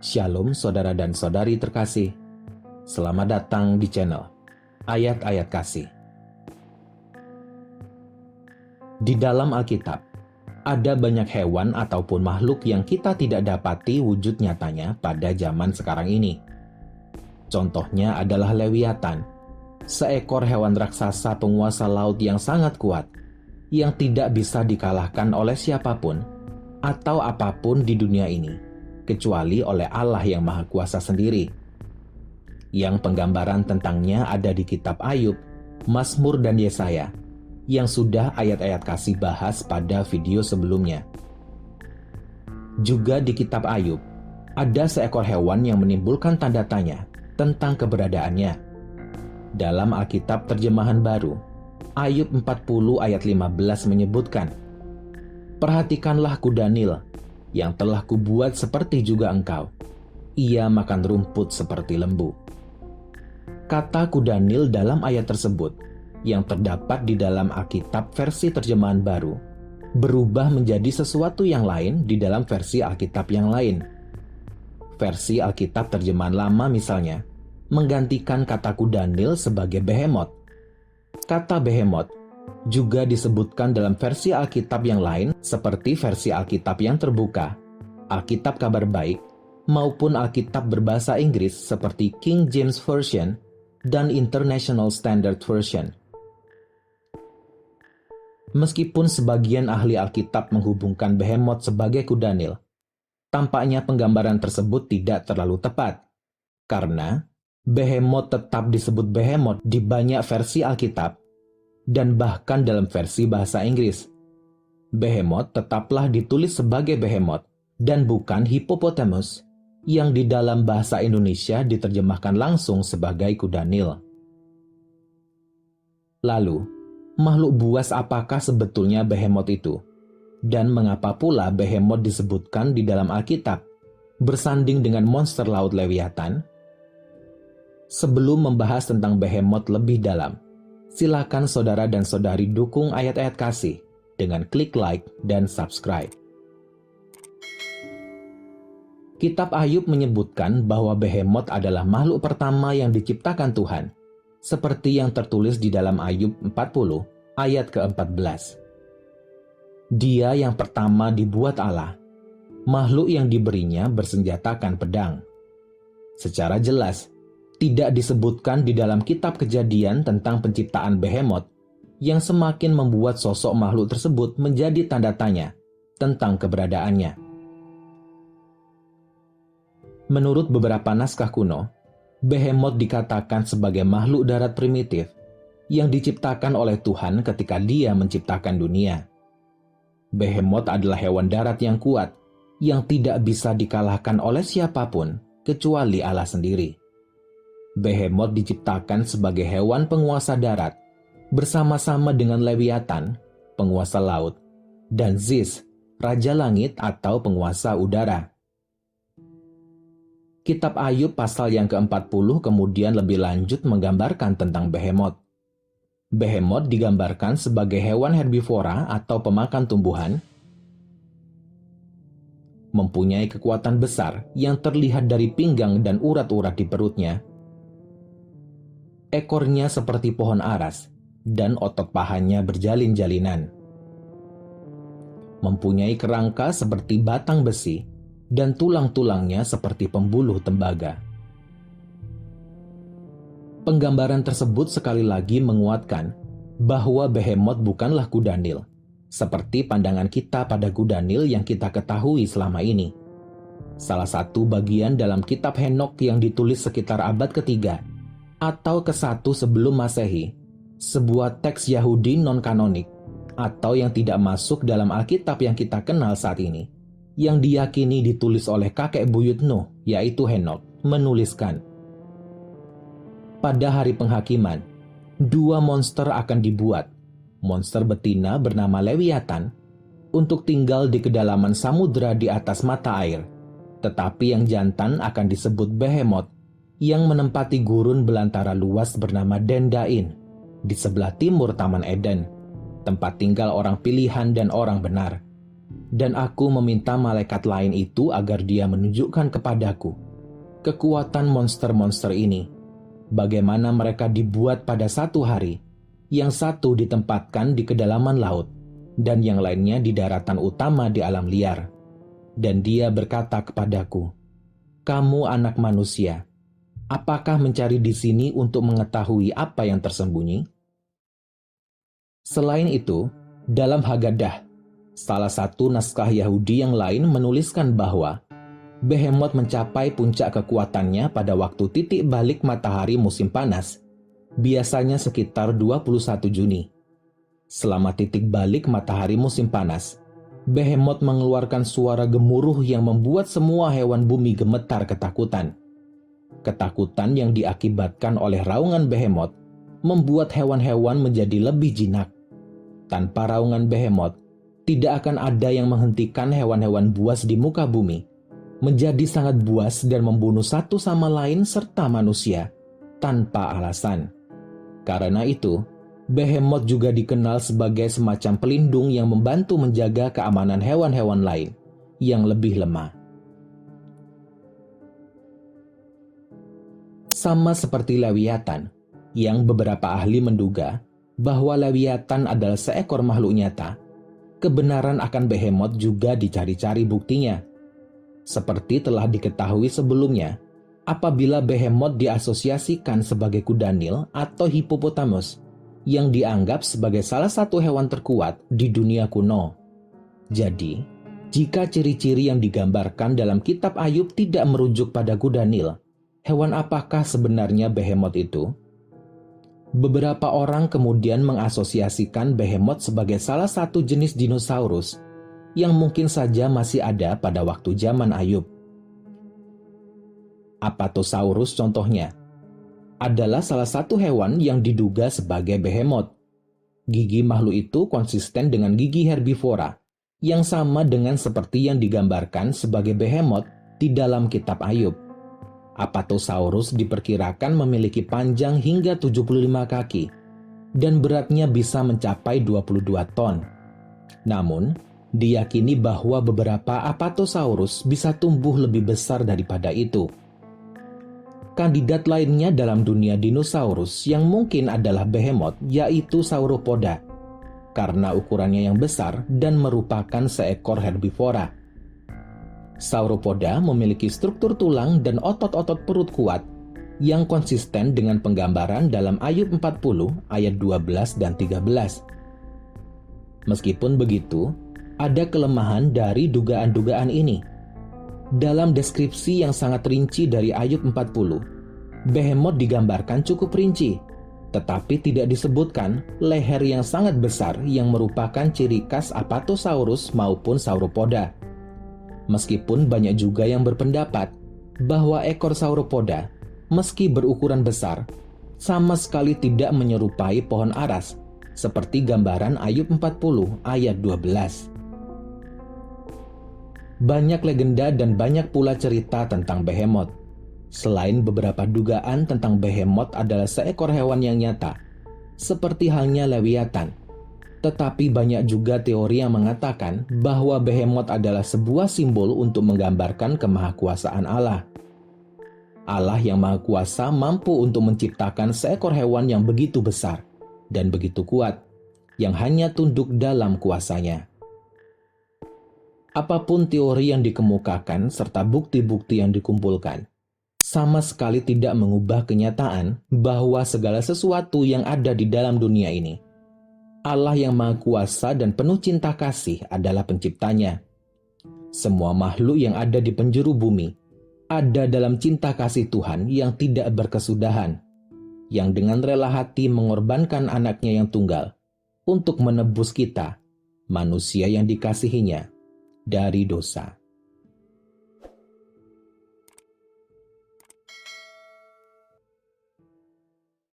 Shalom saudara dan saudari terkasih. Selamat datang di channel Ayat-Ayat Kasih. Di dalam Alkitab, ada banyak hewan ataupun makhluk yang kita tidak dapati wujud nyatanya pada zaman sekarang ini. Contohnya adalah Lewiatan, seekor hewan raksasa penguasa laut yang sangat kuat, yang tidak bisa dikalahkan oleh siapapun atau apapun di dunia ini, kecuali oleh Allah yang Maha Kuasa sendiri. Yang penggambaran tentangnya ada di kitab Ayub, Mazmur dan Yesaya, yang sudah ayat-ayat kasih bahas pada video sebelumnya. Juga di kitab Ayub, ada seekor hewan yang menimbulkan tanda tanya tentang keberadaannya. Dalam Alkitab terjemahan baru, Ayub 40 ayat 15 menyebutkan, "Perhatikanlah kuda Nil, yang telah kubuat seperti juga engkau. Ia makan rumput seperti lembu." Kata kuda Nil dalam ayat tersebut, yang terdapat di dalam Alkitab versi terjemahan baru, berubah menjadi sesuatu yang lain di dalam versi Alkitab yang lain. Versi Alkitab terjemahan lama misalnya, menggantikan kata kuda Nil sebagai behemoth. Kata behemoth juga disebutkan dalam versi Alkitab yang lain seperti versi Alkitab yang terbuka, Alkitab Kabar Baik, maupun Alkitab berbahasa Inggris seperti King James Version dan International Standard Version. Meskipun sebagian ahli Alkitab menghubungkan behemoth sebagai kuda Nil, tampaknya penggambaran tersebut tidak terlalu tepat, karena behemoth tetap disebut behemoth di banyak versi Alkitab, dan bahkan dalam versi bahasa Inggris. Behemoth tetaplah ditulis sebagai behemoth dan bukan hippopotamus, yang di dalam bahasa Indonesia diterjemahkan langsung sebagai kuda Nil. Lalu, makhluk buas apakah sebetulnya behemoth itu? Dan mengapa pula behemoth disebutkan di dalam Alkitab bersanding dengan monster laut Lewiatan? Sebelum membahas tentang behemoth lebih dalam, silakan saudara dan saudari dukung ayat-ayat kasih dengan klik like dan subscribe. Kitab Ayub menyebutkan bahwa behemoth adalah makhluk pertama yang diciptakan Tuhan, seperti yang tertulis di dalam Ayub 40 ayat ke-14. Dia yang pertama dibuat Allah, makhluk yang diberinya bersenjatakan pedang. Secara jelas, tidak disebutkan di dalam kitab Kejadian tentang penciptaan behemoth, yang semakin membuat sosok makhluk tersebut menjadi tanda tanya tentang keberadaannya. Menurut beberapa naskah kuno, behemoth dikatakan sebagai makhluk darat primitif yang diciptakan oleh Tuhan ketika Dia menciptakan dunia. Behemoth adalah hewan darat yang kuat, yang tidak bisa dikalahkan oleh siapapun kecuali Allah sendiri. Behemoth diciptakan sebagai hewan penguasa darat, bersama-sama dengan Lewiatan, penguasa laut, dan Ziz, raja langit atau penguasa udara. Kitab Ayub pasal yang ke-40 kemudian lebih lanjut menggambarkan tentang behemoth. Behemoth digambarkan sebagai hewan herbivora atau pemakan tumbuhan, mempunyai kekuatan besar yang terlihat dari pinggang dan urat-urat di perutnya. Ekornya seperti pohon aras, dan otot pahanya berjalin-jalinan. Mempunyai kerangka seperti batang besi, dan tulang-tulangnya seperti pembuluh tembaga. Penggambaran tersebut sekali lagi menguatkan bahwa behemoth bukanlah kuda Nil, seperti pandangan kita pada kuda Nil yang kita ketahui selama ini. Salah satu bagian dalam kitab Henokh yang ditulis sekitar abad ketiga atau ke-1 sebelum Masehi, sebuah teks Yahudi non-kanonik atau yang tidak masuk dalam Alkitab yang kita kenal saat ini, yang diyakini ditulis oleh kakek buyut Nuh, yaitu Henokh, menuliskan, "Pada hari penghakiman, 2 monster akan dibuat, monster betina bernama Lewiatan, untuk tinggal di kedalaman samudera di atas mata air, tetapi yang jantan akan disebut behemoth, yang menempati gurun belantara luas bernama Dendain, di sebelah timur Taman Eden, tempat tinggal orang pilihan dan orang benar. Dan aku meminta malaikat lain itu agar dia menunjukkan kepadaku kekuatan monster-monster ini, bagaimana mereka dibuat pada satu hari, yang satu ditempatkan di kedalaman laut, dan yang lainnya di daratan utama di alam liar. Dan dia berkata kepadaku, "Kamu anak manusia, apakah mencari di sini untuk mengetahui apa yang tersembunyi?" Selain itu, dalam Haggadah, salah satu naskah Yahudi yang lain menuliskan bahwa Behemoth mencapai puncak kekuatannya pada waktu titik balik matahari musim panas, biasanya sekitar 21 Juni. Selama titik balik matahari musim panas, Behemoth mengeluarkan suara gemuruh yang membuat semua hewan bumi gemetar ketakutan. Ketakutan yang diakibatkan oleh raungan Behemoth membuat hewan-hewan menjadi lebih jinak. Tanpa raungan Behemoth, tidak akan ada yang menghentikan hewan-hewan buas di muka bumi menjadi sangat buas dan membunuh satu sama lain serta manusia tanpa alasan. Karena itu, Behemoth juga dikenal sebagai semacam pelindung yang membantu menjaga keamanan hewan-hewan lain yang lebih lemah. Sama seperti Lewiatan, yang beberapa ahli menduga bahwa Lewiatan adalah seekor makhluk nyata, kebenaran akan Behemoth juga dicari-cari buktinya. Seperti telah diketahui sebelumnya, apabila Behemoth diasosiasikan sebagai kuda Nil atau Hippopotamus, yang dianggap sebagai salah satu hewan terkuat di dunia kuno. Jadi, jika ciri-ciri yang digambarkan dalam kitab Ayub tidak merujuk pada kuda Nil, hewan apakah sebenarnya Behemoth itu? Beberapa orang kemudian mengasosiasikan Behemoth sebagai salah satu jenis dinosaurus yang mungkin saja masih ada pada waktu zaman Ayub. Apatosaurus contohnya adalah salah satu hewan yang diduga sebagai Behemoth. Gigi makhluk itu konsisten dengan gigi herbivora yang sama dengan seperti yang digambarkan sebagai Behemoth di dalam kitab Ayub. Apatosaurus diperkirakan memiliki panjang hingga 75 kaki dan beratnya bisa mencapai 22 ton. Namun, diyakini bahwa beberapa Apatosaurus bisa tumbuh lebih besar daripada itu. Kandidat lainnya dalam dunia dinosaurus yang mungkin adalah Behemoth yaitu Sauropoda, karena ukurannya yang besar dan merupakan seekor herbivora. Sauropoda memiliki struktur tulang dan otot-otot perut kuat yang konsisten dengan penggambaran dalam Ayub 40 ayat 12 dan 13. Meskipun begitu, ada kelemahan dari dugaan-dugaan ini. Dalam deskripsi yang sangat rinci dari Ayub 40, Behemoth digambarkan cukup rinci, tetapi tidak disebutkan leher yang sangat besar yang merupakan ciri khas Apatosaurus maupun Sauropoda. Meskipun banyak juga yang berpendapat bahwa ekor Sauropoda, meski berukuran besar, sama sekali tidak menyerupai pohon aras, seperti gambaran Ayub 40 ayat 12. Banyak legenda dan banyak pula cerita tentang Behemoth. Selain beberapa dugaan tentang Behemoth adalah seekor hewan yang nyata, seperti halnya Lewiatan, tetapi banyak juga teori yang mengatakan bahwa Behemoth adalah sebuah simbol untuk menggambarkan kemahakuasaan Allah. Allah yang Maha Kuasa mampu untuk menciptakan seekor hewan yang begitu besar dan begitu kuat, yang hanya tunduk dalam kuasanya. Apapun teori yang dikemukakan serta bukti-bukti yang dikumpulkan, sama sekali tidak mengubah kenyataan bahwa segala sesuatu yang ada di dalam dunia ini, Allah yang Maha Kuasa dan penuh cinta kasih adalah penciptanya. Semua makhluk yang ada di penjuru bumi ada dalam cinta kasih Tuhan yang tidak berkesudahan, yang dengan rela hati mengorbankan anaknya yang tunggal untuk menebus kita, manusia yang dikasihinya, dari dosa.